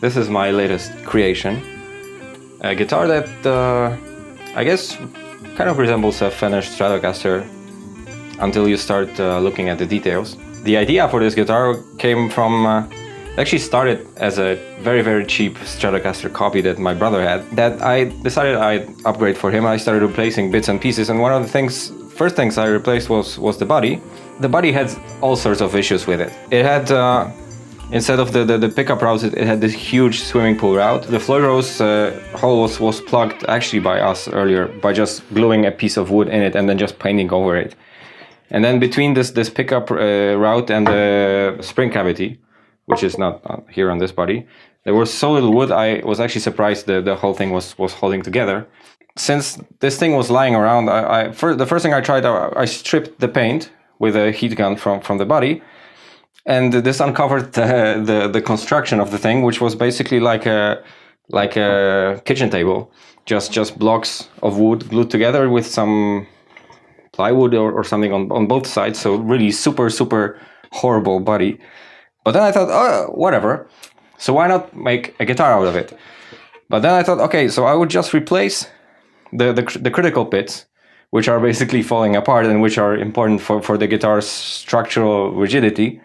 This is my latest creation. A guitar that I guess kind of resembles a Fender Stratocaster until you start looking at the details. The idea for this guitar came from, actually started as a very cheap Stratocaster copy that my brother had, that I decided I'd upgrade for him. I started replacing bits and pieces, and one of the first things I replaced was the body. The body had all sorts of issues with it. It had, instead of the pickup routes, it had this huge swimming pool route. The floor rose hole was plugged actually by us earlier by just gluing a piece of wood in it and then just painting over it. And then between this pickup route and the spring cavity, which is not here on this body, there was so little wood. I was actually surprised the whole thing was holding together. Since this thing was lying around, the first thing I tried, I stripped the paint with a heat gun from the body, and this uncovered the construction of the thing, which was basically like a kitchen table, just blocks of wood glued together with some plywood or something on both sides. So really super horrible body. But then I thought, oh, whatever. So why not make a guitar out of it? But then I thought, okay, so I would just replace the critical bits, which are basically falling apart and which are important for the guitar's structural rigidity.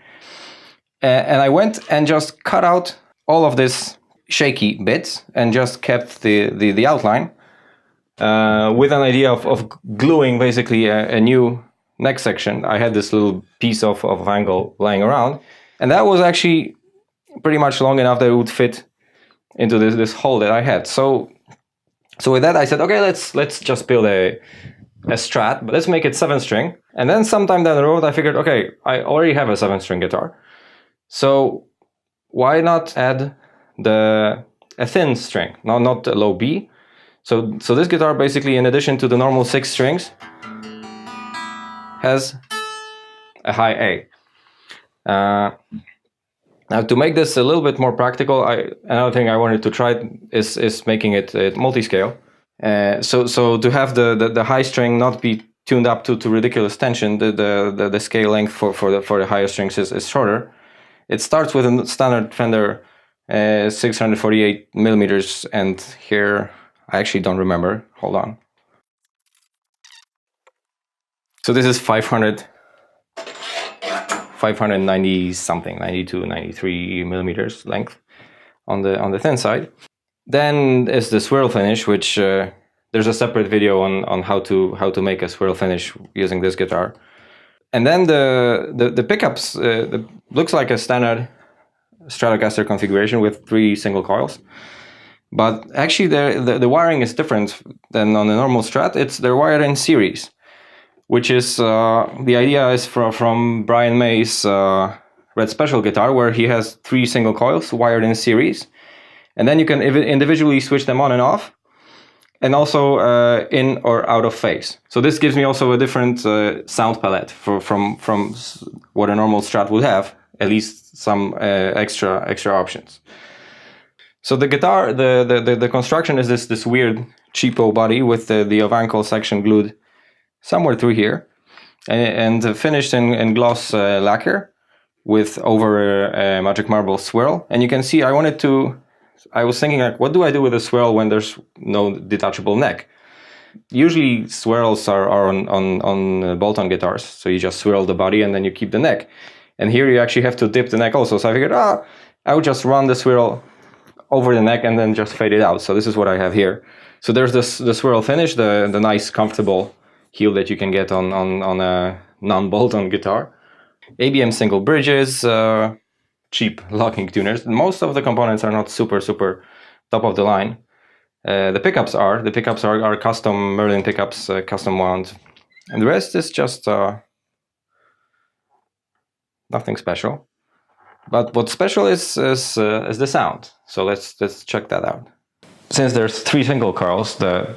And I went and just cut out all of this shaky bits and just kept the outline with an idea of gluing basically a new neck section. I had this little piece of ovangkol lying around, and that was actually pretty much long enough that it would fit into this hole that I had. So with that I said, okay, let's just build a Strat, but let's make it 7-string. And then sometime down the road I figured, okay, I already have a 7-string guitar, so why not add a thin string, not a low B. So this guitar basically, in addition to the normal 6 strings, has a high A. Now, to make this a little bit more practical, another thing I wanted to try is making it multiscale. So to have the high string not be tuned up to ridiculous tension, the scale length for the higher strings is shorter. It starts with a standard Fender 648 millimeters, and here I actually don't remember. Hold on. So this is 590 something, 92, 93 millimeters length on the thin side. Then is the swirl finish, which there's a separate video on how to make a swirl finish using this guitar. And then the pickups looks like a standard Stratocaster configuration with 3 single coils, but actually the wiring is different than on the normal Strat. They're wired in series, which is the idea is from Brian May's Red Special guitar, where he has 3 single coils wired in series, and then you can individually switch them on and off, and also in or out of phase. So this gives me also a different sound palette from what a normal Strat would have, at least some extra options. So the guitar, the construction is this weird cheapo body with the ovangkol section glued somewhere through here, and finished in gloss lacquer with over a magic marble swirl. And you can see I was thinking, like, what do I do with a swirl when there's no detachable neck? Usually swirls are on bolt-on guitars, so you just swirl the body and then you keep the neck. And here you actually have to dip the neck also. So I figured, I would just run the swirl over the neck and then just fade it out. So this is what I have here. So there's the swirl finish, the nice comfortable heel that you can get on a non-bolt-on guitar. ABM single bridges, cheap locking tuners. Most of the components are not super top of the line. The pickups are custom Merlin pickups, custom wound, and the rest is just nothing special. But what's special is the sound. So let's check that out. Since there's 3 single coils, the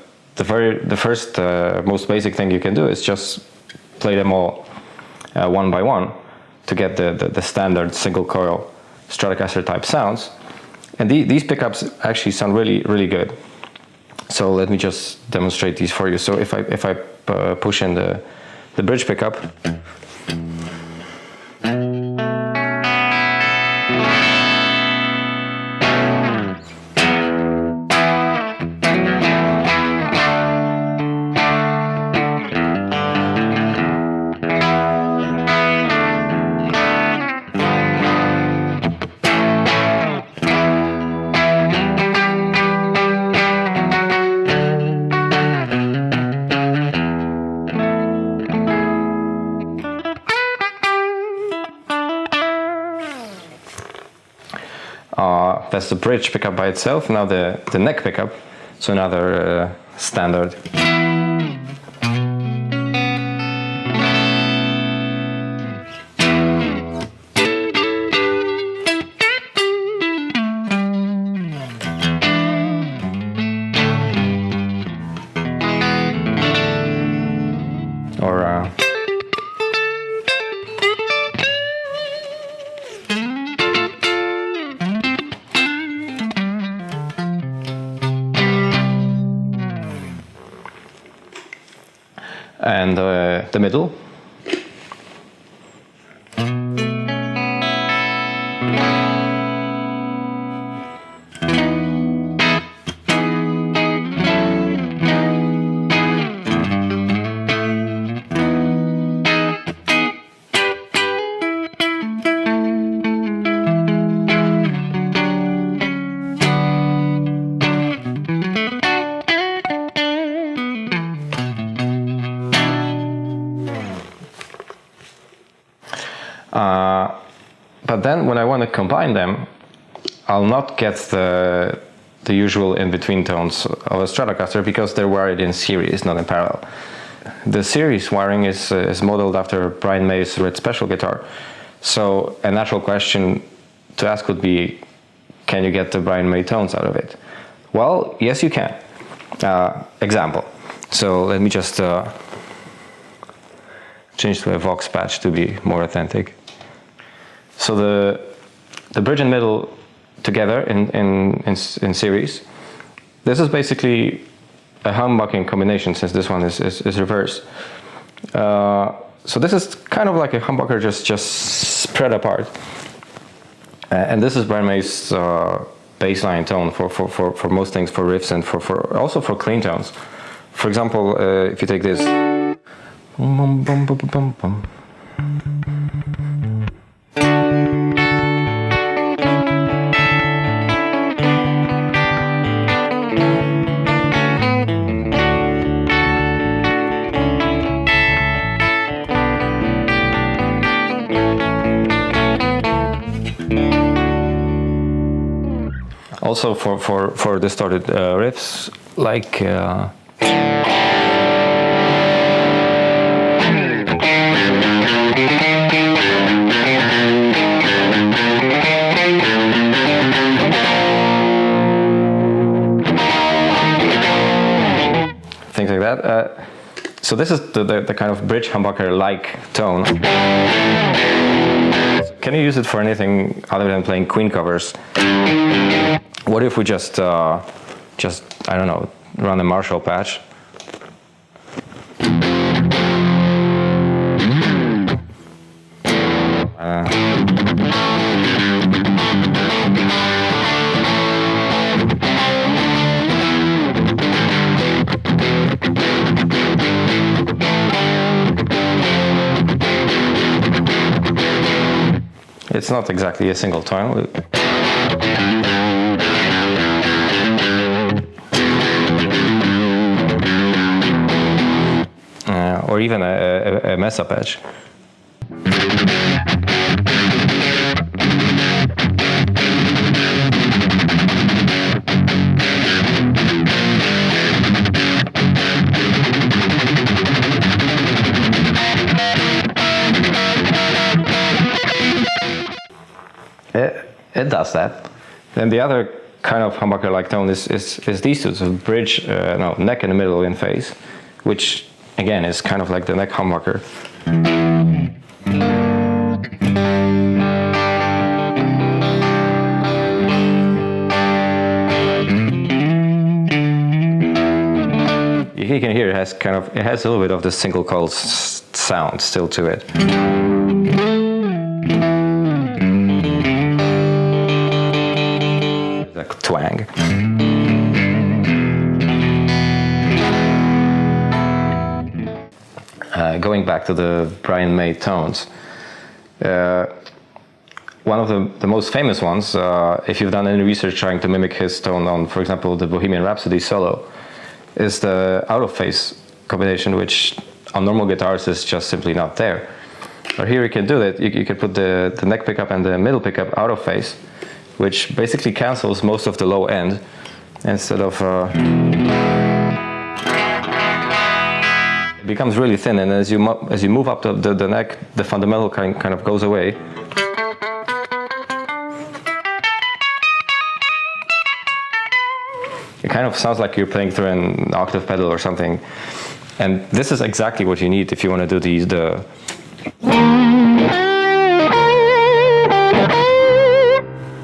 first most basic thing you can do is just play them all one by one to get the standard single coil Stratocaster type sounds. And these pickups actually sound really good. So let me just demonstrate these for you. So if I push in the bridge pickup, that's the bridge pickup by itself. Now the neck pickup, so another standard. Or and the middle. But then when I want to combine them, I'll not get the usual in-between tones of a Stratocaster because they're wired in series, not in parallel. The series wiring is modeled after Brian May's Red Special guitar. So a natural question to ask would be, can you get the Brian May tones out of it? Well, yes you can. Example. So let me just change to a Vox patch to be more authentic. So the bridge and middle together in series. This is basically a humbucking combination since this one is reverse. So this is kind of like a humbucker just spread apart. And this is Brian May's baseline tone for most things, for riffs and for also for clean tones. For example, if you take this. Also for distorted riffs, like things like that. So this is the kind of bridge humbucker-like tone. Can you use it for anything other than playing Queen covers? What if we just I don't know, run a Marshall patch? It's not exactly a single tone. Or even a mesa patch. It does that. Then the other kind of humbucker-like tone is these two, so bridge, neck in the middle in phase, which again is kind of like the neck humbucker. You can hear it has a little bit of the single coil sound still to it. Twang. Going back to the Brian May tones, one of the most famous ones, if you've done any research trying to mimic his tone on, for example, the Bohemian Rhapsody solo, is the out-of-phase combination, which on normal guitars is just simply not there. But here you can do that. You can put the neck pickup and the middle pickup out of phase, which basically cancels most of the low end instead of it becomes really thin, and as you move up the neck, the fundamental kind of goes away. It kind of sounds like you're playing through an octave pedal or something, and this is exactly what you need if you want to do the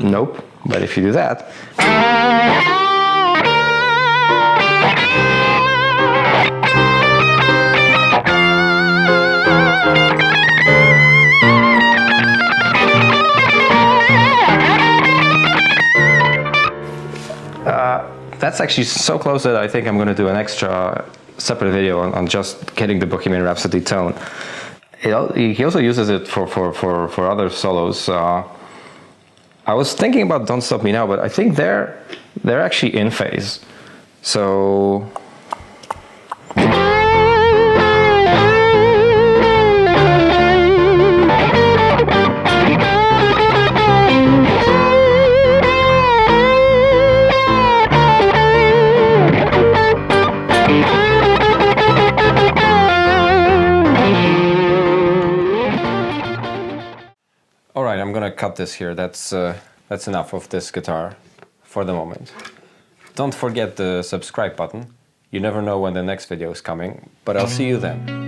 nope, but if you do that, that's actually so close that I think I'm going to do an extra separate video on just getting the Bohemian Rhapsody tone. He also uses it for other solos. I was thinking about Don't Stop Me Now, but I think they're actually in phase. So alright, I'm gonna cut this here. That's enough of this guitar for the moment. Don't forget the subscribe button. You never know when the next video is coming, but I'll see you then.